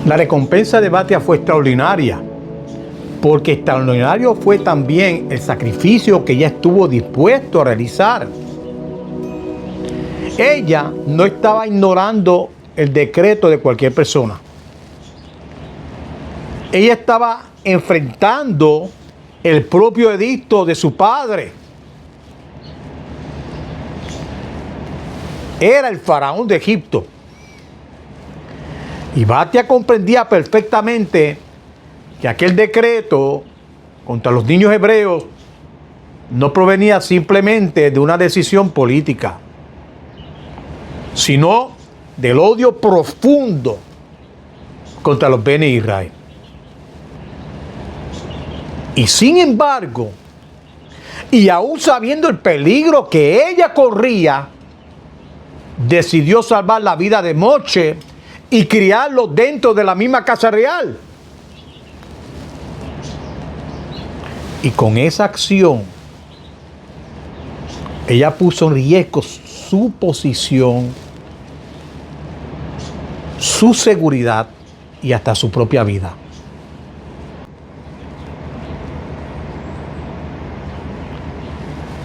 La recompensa de Batia fue extraordinaria, porque extraordinario fue también el sacrificio que ella estuvo dispuesto a realizar. Ella no estaba ignorando el decreto de cualquier persona. Ella estaba enfrentando el propio edicto de su padre. Era el faraón de Egipto. Y Batia comprendía perfectamente que aquel decreto contra los niños hebreos no provenía simplemente de una decisión política, sino del odio profundo contra los Bene Israel. Y sin embargo, y aún sabiendo el peligro que ella corría, decidió salvar la vida de Moshe y criarlo dentro de la misma casa real. Y con esa acción, ella puso en riesgo su posición, su seguridad y hasta su propia vida.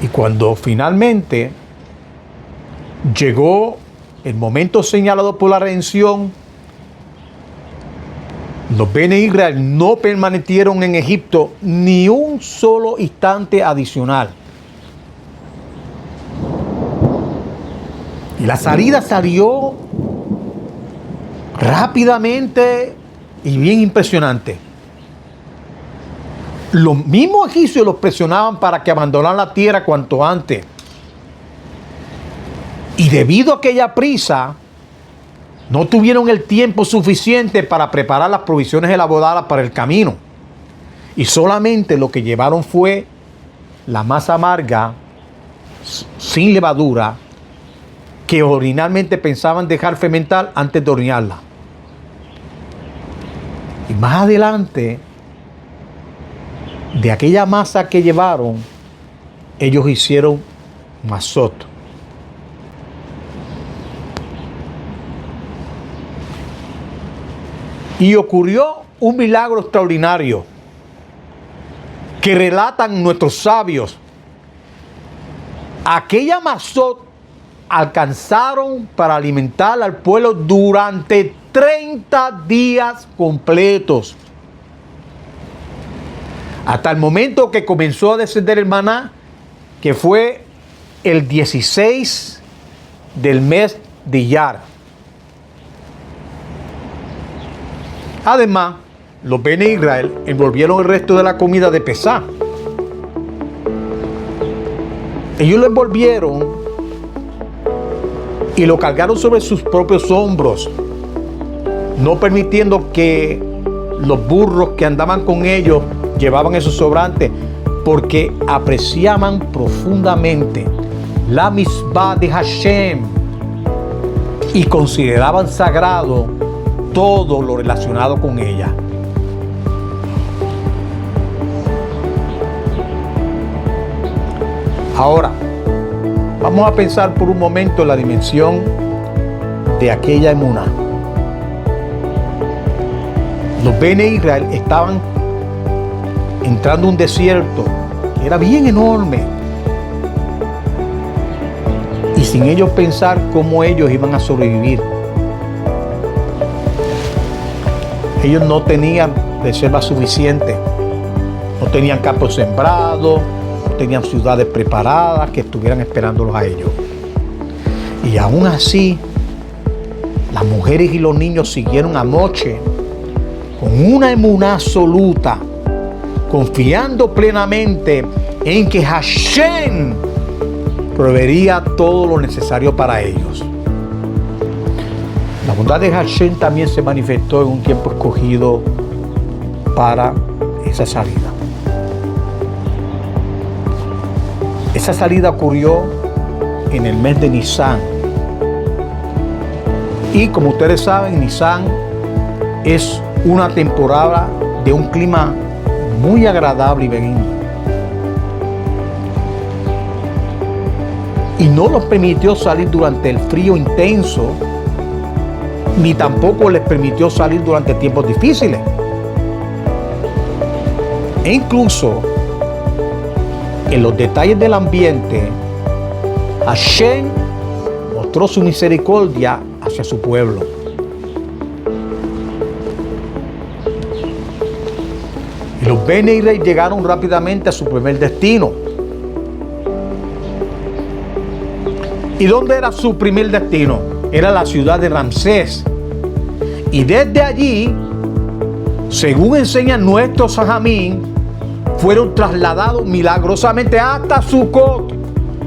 Y cuando finalmente llegó el momento señalado por la redención, los Bene Israel no permanecieron en Egipto ni un solo instante adicional. Y la salida salió rápidamente y bien impresionante. Los mismos egipcios los presionaban para que abandonaran la tierra cuanto antes. Y debido a aquella prisa, no tuvieron el tiempo suficiente para preparar las provisiones elaboradas para el camino. Y solamente lo que llevaron fue la masa amarga, sin levadura, que originalmente pensaban dejar fermentar antes de hornearla. Y más adelante, de aquella masa que llevaron, ellos hicieron mazot. Y ocurrió un milagro extraordinario que relatan nuestros sabios. Aquella mazot alcanzaron para alimentar al pueblo durante 30 días completos. Hasta el momento que comenzó a descender el maná, que fue el 16 del mes de Iyar. Además, los Bene Israel envolvieron el resto de la comida de Pesá. Ellos lo envolvieron y lo cargaron sobre sus propios hombros, no permitiendo que los burros que andaban con ellos llevaban esos sobrantes, porque apreciaban profundamente la misbah de Hashem y consideraban sagrado todo lo relacionado con ella. Ahora, vamos a pensar por un momento en la dimensión de aquella emuná. Los Bene Israel estaban entrando a un desierto que era bien enorme, y sin ellos pensar cómo ellos iban a sobrevivir. Ellos no tenían reservas suficientes, no tenían campos sembrados, no tenían ciudades preparadas que estuvieran esperándolos a ellos. Y aún así, las mujeres y los niños siguieron a Moshe con una emuná absoluta, confiando plenamente en que Hashem proveería todo lo necesario para ellos. La bondad de Hashem también se manifestó en un tiempo escogido para esa salida. Esa salida ocurrió en el mes de Nisan. Y como ustedes saben, Nisan es una temporada de un clima muy agradable y benigno. Y no los permitió salir durante el frío intenso ni tampoco les permitió salir durante tiempos difíciles. E incluso en los detalles del ambiente, Hashem mostró su misericordia hacia su pueblo. Y los Bene Israel llegaron rápidamente a su primer destino. ¿Y dónde era su primer destino? Era la ciudad de Ramsés. Y desde allí, según enseña nuestro Sajamín, fueron trasladados milagrosamente hasta Sucot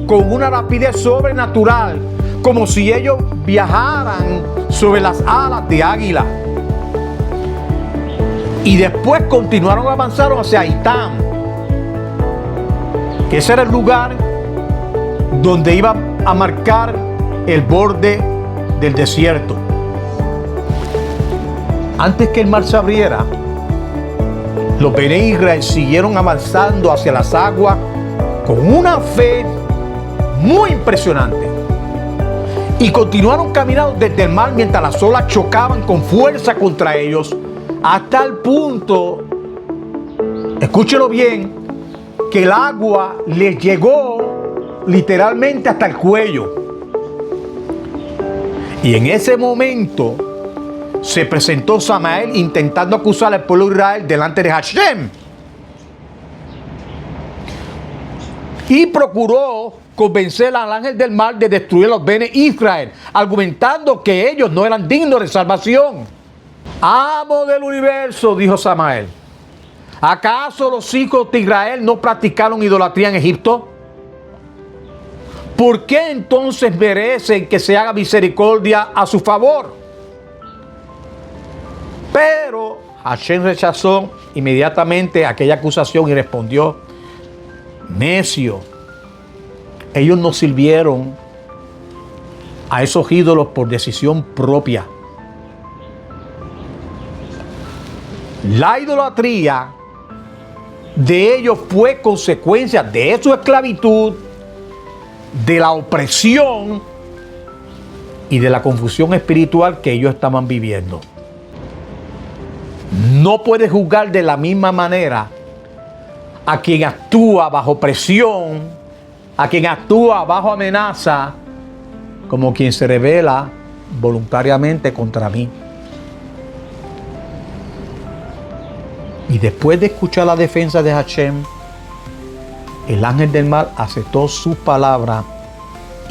con una rapidez sobrenatural, como si ellos viajaran sobre las alas de águila. Y después continuaron, avanzaron hacia Itam, que ese era el lugar donde iba a marcar el borde del desierto. Antes que el mar se abriera, los Bene Israel siguieron avanzando hacia las aguas con una fe muy impresionante. Y continuaron caminando desde el mar mientras las olas chocaban con fuerza contra ellos, hasta el punto, escúchelo bien, que el agua les llegó literalmente hasta el cuello. Y en ese momento se presentó Samael intentando acusar al pueblo de Israel delante de Hashem. Y procuró convencer al ángel del mar de destruir a los Bene Israel, argumentando que ellos no eran dignos de salvación. Amo del universo, dijo Samael, ¿acaso los hijos de Israel no practicaron idolatría en Egipto? ¿Por qué entonces merecen que se haga misericordia a su favor? Pero Hashem rechazó inmediatamente aquella acusación y respondió: necio, ellos no sirvieron a esos ídolos por decisión propia. La idolatría de ellos fue consecuencia de su esclavitud, de la opresión y de la confusión espiritual que ellos estaban viviendo. No puedes juzgar de la misma manera a quien actúa bajo presión, a quien actúa bajo amenaza, como quien se rebela voluntariamente contra mí. Y después de escuchar la defensa de Hashem, el ángel del mar aceptó su palabra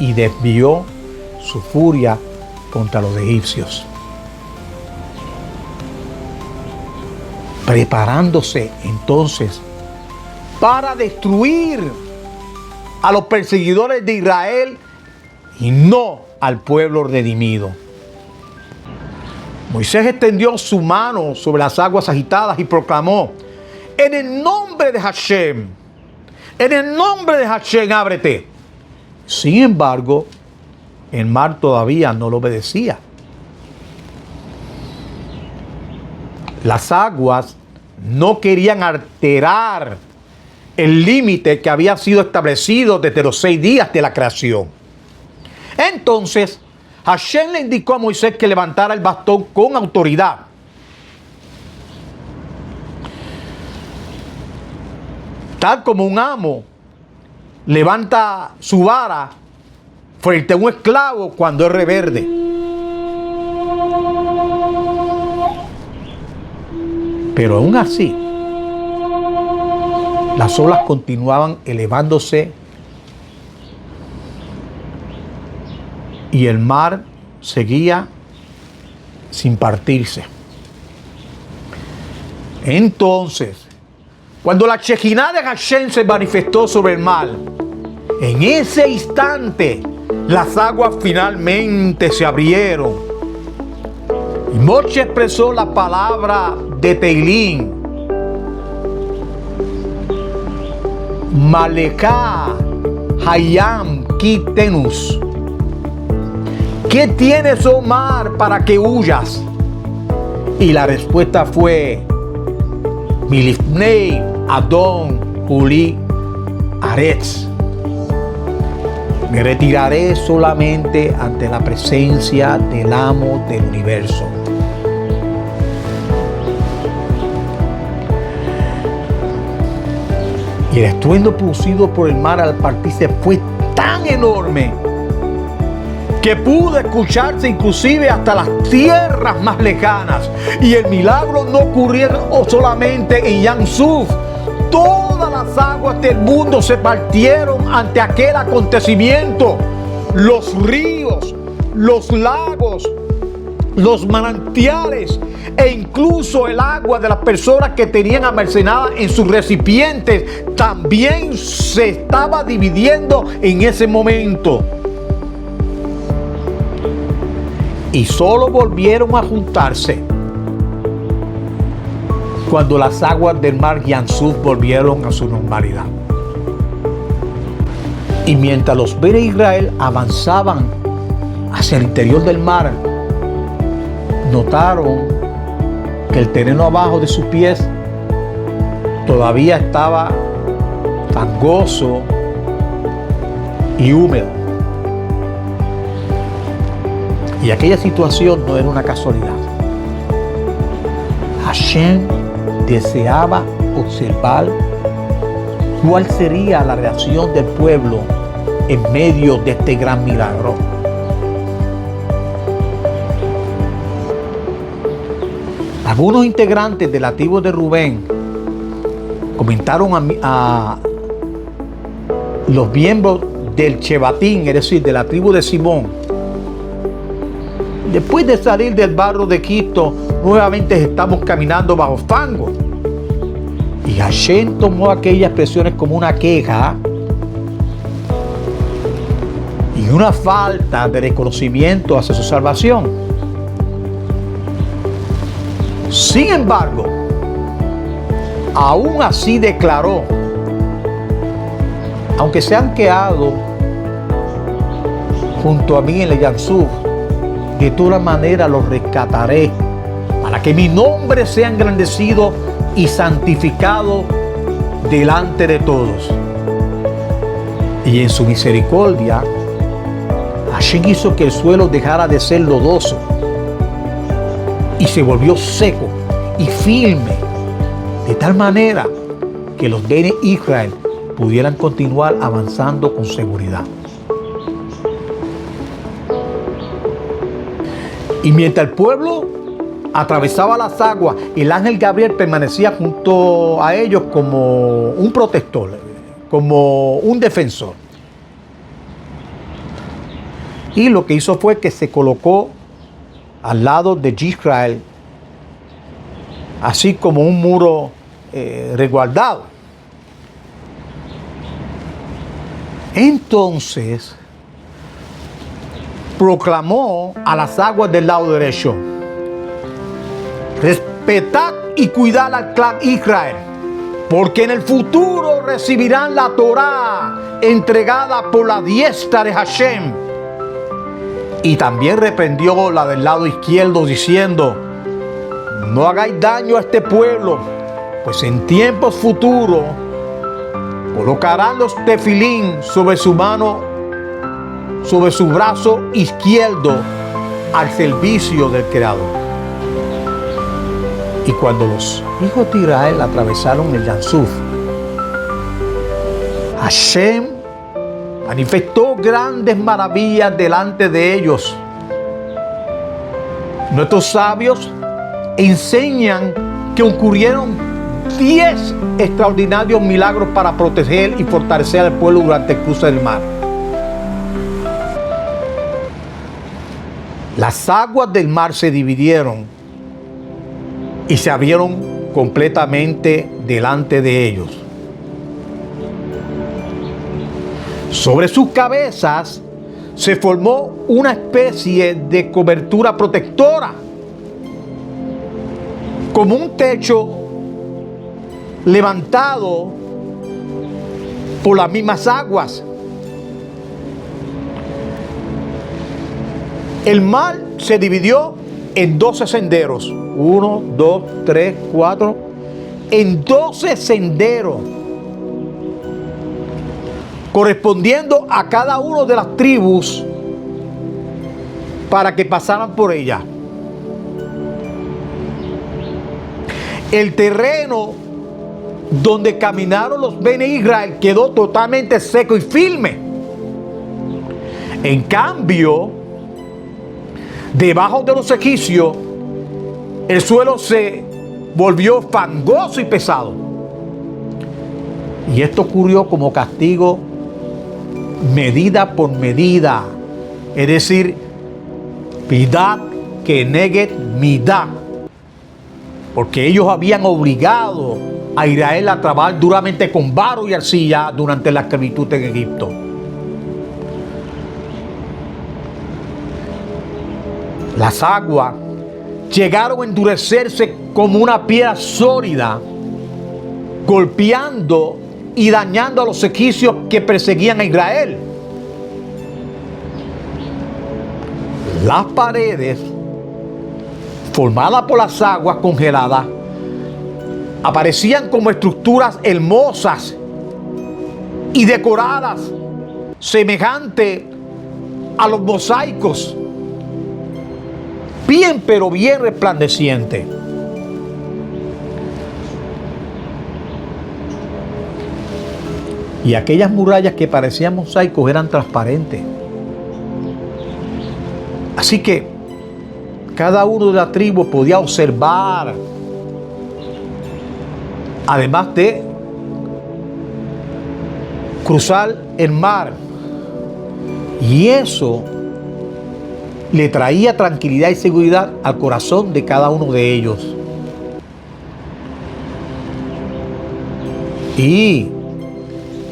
y desvió su furia contra los egipcios, preparándose entonces para destruir a los perseguidores de Israel y no al pueblo redimido. Moisés extendió su mano sobre las aguas agitadas y proclamó: en el nombre de Hashem, en el nombre de Hashem, ábrete. Sin embargo, el mar todavía no lo obedecía. Las aguas no querían alterar el límite que había sido establecido desde los 6 días de la creación. Entonces, Hashem le indicó a Moisés que levantara el bastón con autoridad. Tal como un amo levanta su vara frente a un esclavo cuando es rebelde. Pero aún así, las olas continuaban elevándose y el mar seguía sin partirse. Entonces, cuando la Shekinah de Hashem se manifestó sobre el mar, en ese instante las aguas finalmente se abrieron. Y Moshe expresó la palabra de Teilín: Malekah Hayam Kitenus. ¿Qué tienes, oh mar, para que huyas? Y la respuesta fue: Milifnei Adon Juli Aretz. Me retiraré solamente ante la presencia del amo del universo. Y el estruendo producido por el mar al partirse fue tan enorme que pudo escucharse inclusive hasta las tierras más lejanas. Y el milagro no ocurrió solamente en Yam-Suf. Todas las aguas del mundo se partieron ante aquel acontecimiento. Los ríos, los lagos, los manantiales e incluso el agua de las personas que tenían almacenada en sus recipientes también se estaba dividiendo en ese momento. Y solo volvieron a juntarse cuando las aguas del mar Yam-Suf volvieron a su normalidad. Y mientras los Bene Israel avanzaban hacia el interior del mar, notaron que el terreno abajo de sus pies todavía estaba fangoso y húmedo. Y aquella situación no era una casualidad. Hashem deseaba observar cuál sería la reacción del pueblo en medio de este gran milagro. Algunos integrantes de la tribu de Rubén comentaron a los miembros del Shebatín, es decir, de la tribu de Simón: después de salir del barro de Egipto, nuevamente estamos caminando bajo fango. Y Hashem tomó aquellas expresiones como una queja y una falta de reconocimiento hacia su salvación. Sin embargo, aún así declaró: aunque se han quedado junto a mí en el Yam-Suf, de todas maneras los rescataré, para que mi nombre sea engrandecido y santificado delante de todos. Y en su misericordia, Hashem hizo que el suelo dejara de ser lodoso y se volvió seco y firme, de tal manera que los Bene Israel pudieran continuar avanzando con seguridad. Y mientras el pueblo atravesaba las aguas, el ángel Gabriel permanecía junto a ellos como un protector, como un defensor. Y lo que hizo fue que se colocó al lado de Israel, así como un muro resguardado. Entonces proclamó a las aguas del lado derecho: respetad y cuidad al clan Israel, porque en el futuro recibirán la Torá entregada por la diestra de Hashem. Y también reprendió la del lado izquierdo, diciendo: no hagáis daño a este pueblo, pues en tiempos futuros colocarán los tefilín sobre su mano, sobre su brazo izquierdo, al servicio del Creador. Y cuando los hijos de Israel atravesaron el Yam-Suf, Hashem manifestó grandes maravillas delante de ellos. Nuestros sabios enseñan que ocurrieron 10 extraordinarios milagros para proteger y fortalecer al pueblo durante el cruce del mar. Las aguas del mar se dividieron y se abrieron completamente delante de ellos. Sobre sus cabezas se formó una especie de cobertura protectora, como un techo levantado por las mismas aguas. El mar se dividió en 12 senderos. 1, 2, 3, 4. En 12 senderos. correspondiendo a cada una de las tribus para que pasaran por ella. El terreno donde caminaron los Bene Israel quedó totalmente seco y firme. En cambio, debajo de los egipcios, el suelo se volvió fangoso y pesado. Y esto ocurrió como castigo medida por medida. Es decir, Midat Keneget Midat. Porque ellos habían obligado a Israel a trabajar duramente con barro y arcilla durante la esclavitud en Egipto. Las aguas llegaron a endurecerse como una piedra sólida, golpeando y dañando a los egipcios que perseguían a Israel. Las paredes, formadas por las aguas congeladas, aparecían como estructuras hermosas y decoradas, semejantes a los mosaicos, bien pero bien resplandecientes. Y aquellas murallas que parecían mosaicos eran transparentes. Así que cada uno de la tribu podía observar, además de cruzar el mar. Y eso le traía tranquilidad y seguridad al corazón de cada uno de ellos. Y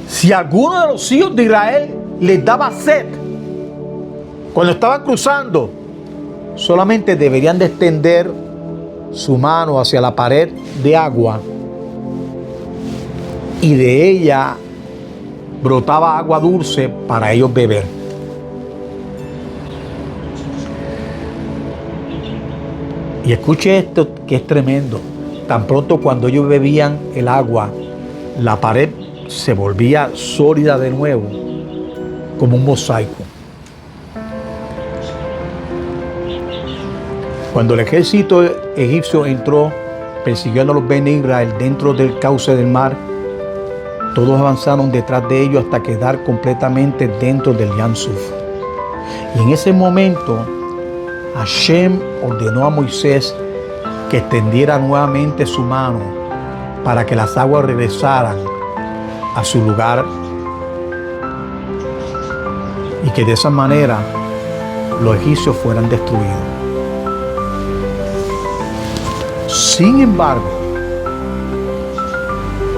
si alguno de los hijos de Israel les daba sed cuando estaban cruzando, solamente deberían de extender su mano hacia la pared de agua y de ella brotaba agua dulce para ellos beber. Y escuche esto que es tremendo. Tan pronto cuando ellos bebían el agua, la pared se volvía sólida de nuevo, como un mosaico. Cuando el ejército egipcio entró persiguiendo a los Bene Israel dentro del cauce del mar, todos avanzaron detrás de ellos hasta quedar completamente dentro del Yam Suf. Y en ese momento, Hashem ordenó a Moisés que extendiera nuevamente su mano para que las aguas regresaran a su lugar y que de esa manera los egipcios fueran destruidos. Sin embargo,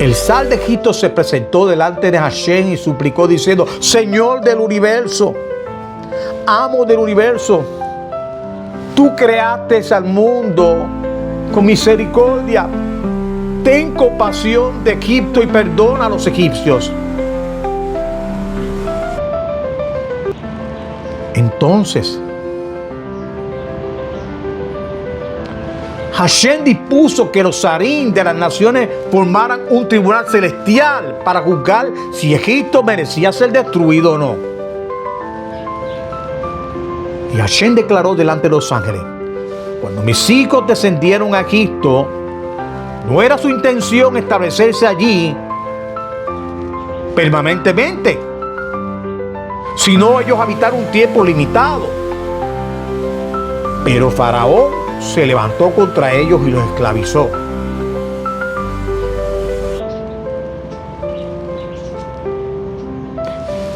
el zar de Egipto se presentó delante de Hashem y suplicó diciendo: Señor del universo, amo del universo, tú creaste al mundo con misericordia. Ten compasión de Egipto y perdona a los egipcios. Entonces, Hashem dispuso que los zarín de las naciones formaran un tribunal celestial para juzgar si Egipto merecía ser destruido o no. Y Hashem declaró delante de los ángeles: cuando mis hijos descendieron a Egipto, no era su intención establecerse allí permanentemente, sino ellos habitaron un tiempo limitado. Pero Faraón se levantó contra ellos y los esclavizó.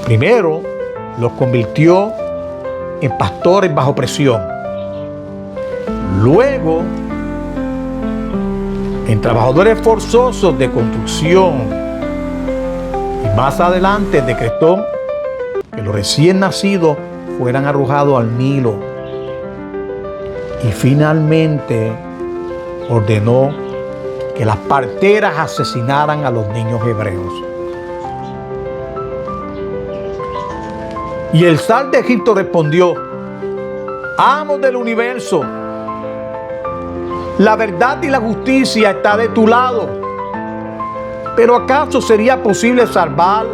Primero, los convirtió en pastores bajo presión. Luego, en trabajadores forzosos de construcción. Y más adelante decretó que los recién nacidos fueran arrojados al Nilo. Y finalmente ordenó que las parteras asesinaran a los niños hebreos. Y el zar de Egipto respondió: amo del universo, la verdad y la justicia está de tu lado. ¿Pero acaso sería posible salvar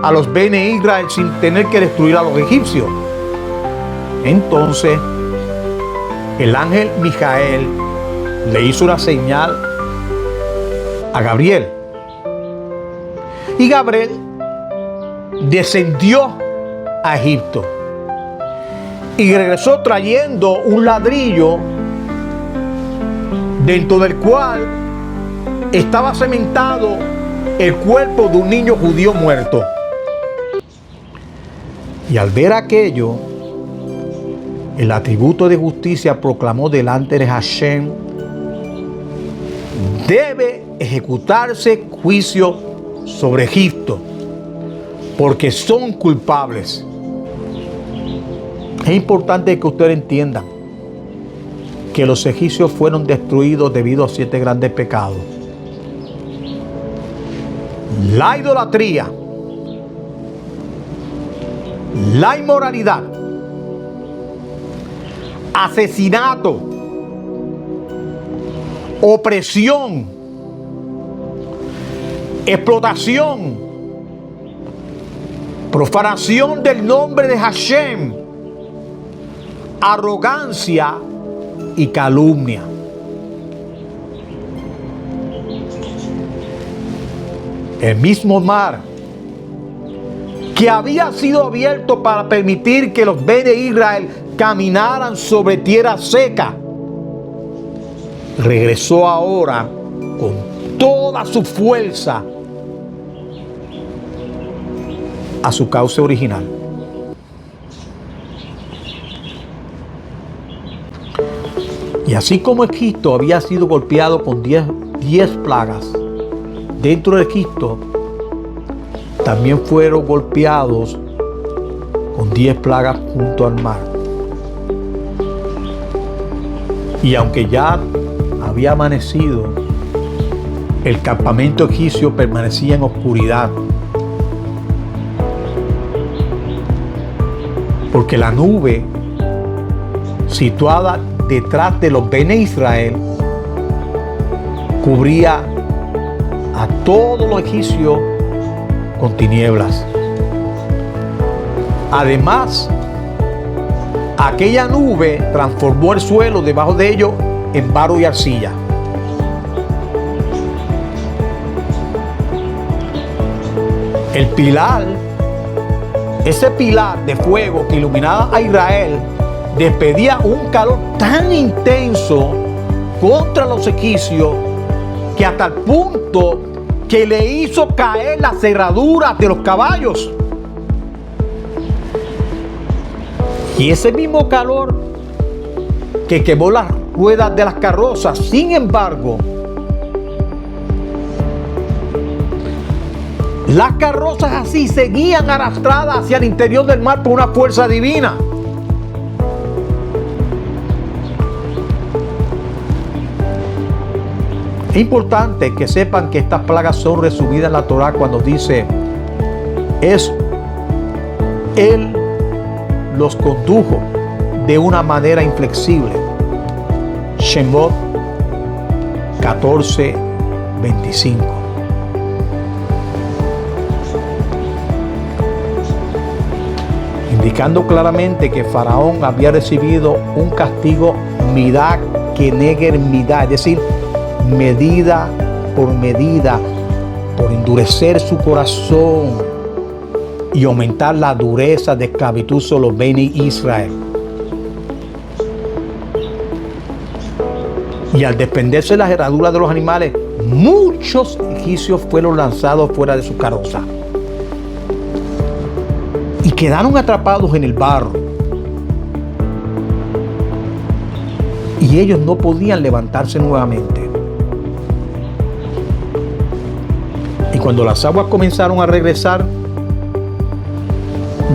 a los Bene Israel sin tener que destruir a los egipcios. Entonces, el ángel Mijael le hizo una señal a Gabriel. Y Gabriel descendió a Egipto y regresó trayendo un ladrillo dentro del cual estaba cementado el cuerpo de un niño judío muerto. Y al ver aquello, el atributo de justicia proclamó delante de Hashem: debe ejecutarse juicio sobre Egipto, porque son culpables. Es importante que ustedes entiendan que los egipcios fueron destruidos debido a 7 grandes pecados: la idolatría, la inmoralidad, asesinato, opresión, explotación, profanación del nombre de Hashem, arrogancia y calumnia. El mismo mar que había sido abierto para permitir que los Bene Israel caminaran sobre tierra seca, regresó ahora con toda su fuerza a su cauce original. Y así como Egipto había sido golpeado con 10 plagas, dentro de Egipto también fueron golpeados con 10 plagas junto al mar. Y aunque ya había amanecido, el campamento egipcio permanecía en oscuridad, porque la nube situada detrás de los Bene Israel cubría a todos los egipcios con tinieblas. Además, aquella nube transformó el suelo debajo de ellos en barro y arcilla. El pilar, ese pilar de fuego que iluminaba a Israel, despedía un calor tan intenso contra los egipcios que hasta el punto que le hizo caer las cerraduras de los caballos. Y ese mismo calor que quemó las ruedas de las carrozas, sin embargo, las carrozas así seguían arrastradas hacia el interior del mar por una fuerza divina. Es importante que sepan que estas plagas son resumidas en la Torá cuando dice: Él los condujo de una manera inflexible. Shemot 14:25. Indicando claramente que Faraón había recibido un castigo midá keneger midá, es decir, medida, por endurecer su corazón y aumentar la dureza de esclavitud sobre los Bene Israel. Y al desprenderse las herraduras de los animales, muchos egipcios fueron lanzados fuera de su carroza y quedaron atrapados en el barro. Y ellos no podían levantarse nuevamente. Y cuando las aguas comenzaron a regresar,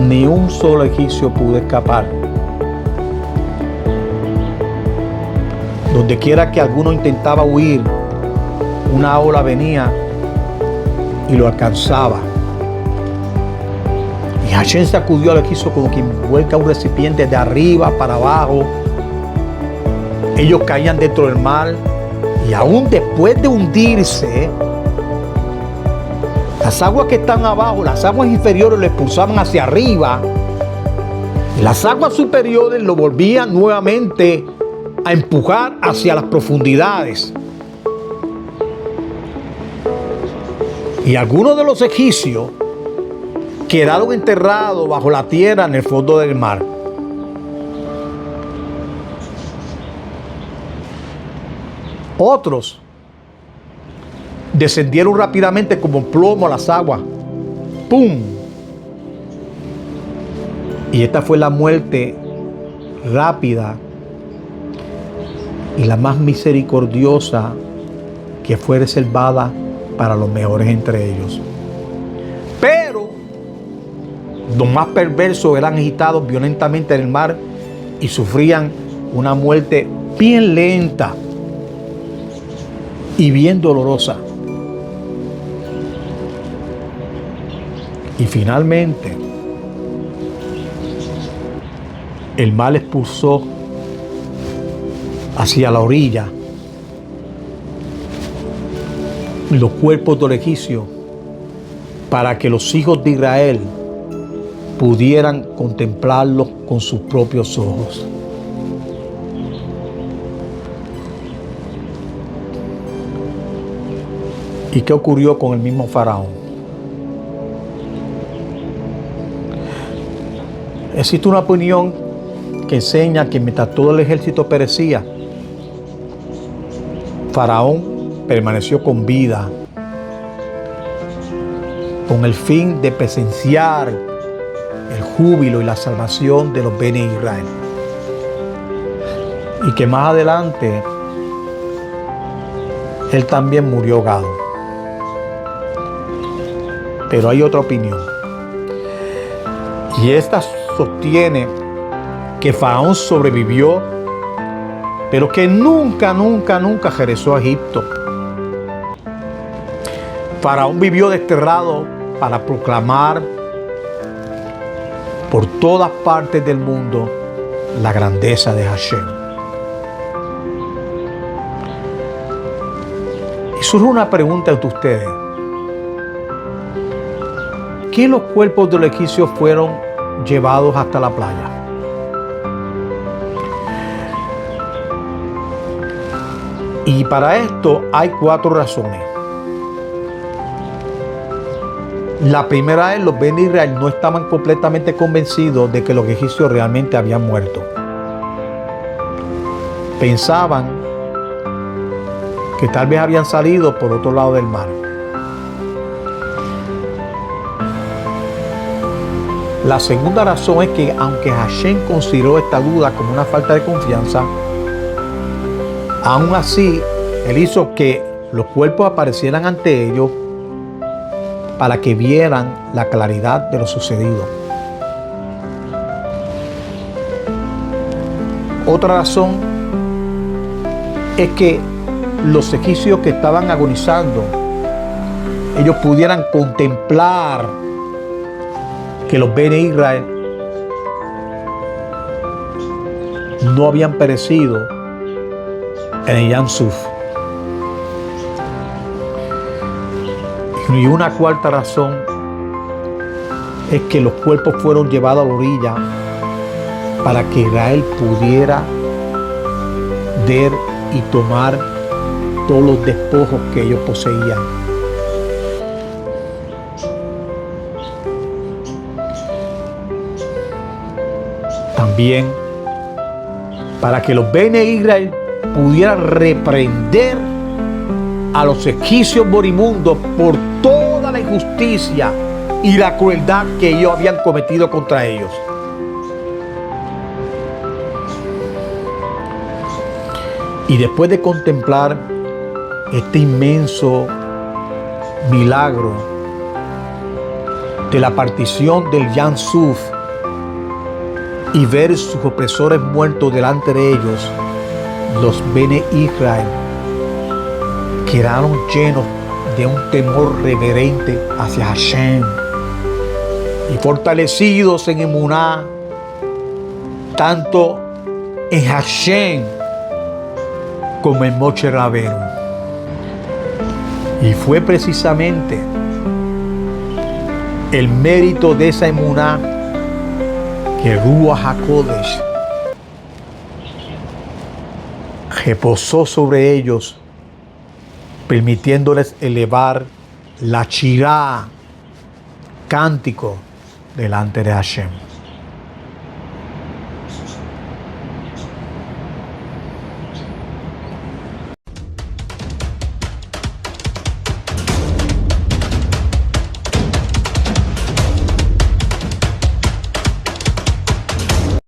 ni un solo egipcio pudo escapar. Donde quiera que alguno intentaba huir, una ola venía y lo alcanzaba. Y Hashem sacudió al egipcio como quien vuelca un recipiente de arriba para abajo. Ellos caían dentro del mar y aún después de hundirse, Las aguas que están abajo, las aguas inferiores lo expulsaban hacia arriba. Las aguas superiores lo volvían nuevamente a empujar hacia las profundidades. Y algunos de los egipcios quedaron enterrados bajo la tierra en el fondo del mar. Otros descendieron rápidamente como plomo a las aguas. ¡Pum! Y esta fue la muerte rápida y la más misericordiosa que fue reservada para los mejores entre ellos. Pero los más perversos eran agitados violentamente en el mar y sufrían una muerte bien lenta y bien dolorosa. Y finalmente, el mar expulsó hacia la orilla los cuerpos de los egipcios para que los hijos de Israel pudieran contemplarlos con sus propios ojos. ¿Y qué ocurrió con el mismo Faraón? Existe una opinión que enseña que mientras todo el ejército perecía, Faraón permaneció con vida con el fin de presenciar el júbilo y la salvación de los Bene Israel. Y que más adelante él también murió ahogado. Pero hay otra opinión. Y esta sostiene que Faraón sobrevivió, pero que nunca regresó a Egipto. Faraón vivió desterrado para proclamar por todas partes del mundo la grandeza de Hashem. Y surge una pregunta entre ustedes. ¿Qué los cuerpos de los egipcios fueron llevados hasta la playa? Y para esto hay 4 razones. La primera es, los Bene Israel no estaban completamente convencidos de que los egipcios realmente habían muerto. Pensaban que tal vez habían salido por otro lado del mar. La segunda razón es que aunque Hashem consideró esta duda como una falta de confianza, aún así él hizo que los cuerpos aparecieran ante ellos para que vieran la claridad de lo sucedido. Otra razón es que los egipcios que estaban agonizando, ellos pudieran contemplar que los Bene Israel no habían perecido en el Yam Suf. Y una cuarta razón es que los cuerpos fueron llevados a la orilla para que Israel pudiera ver y tomar todos los despojos que ellos poseían. También para que los Bene Israel pudieran reprender a los egipcios moribundos por toda la injusticia y la crueldad que ellos habían cometido contra ellos. Y después de contemplar este inmenso milagro de la partición del Yam Suf y ver sus opresores muertos delante de ellos, los Bene Israel quedaron llenos de un temor reverente hacia Hashem y fortalecidos en emuná, tanto en Hashem como en Moshe Rabbeinu. Y fue precisamente el mérito de esa emuná que Ruach HaKodesh reposó sobre ellos, permitiéndoles elevar la chirá, cántico, delante de Hashem.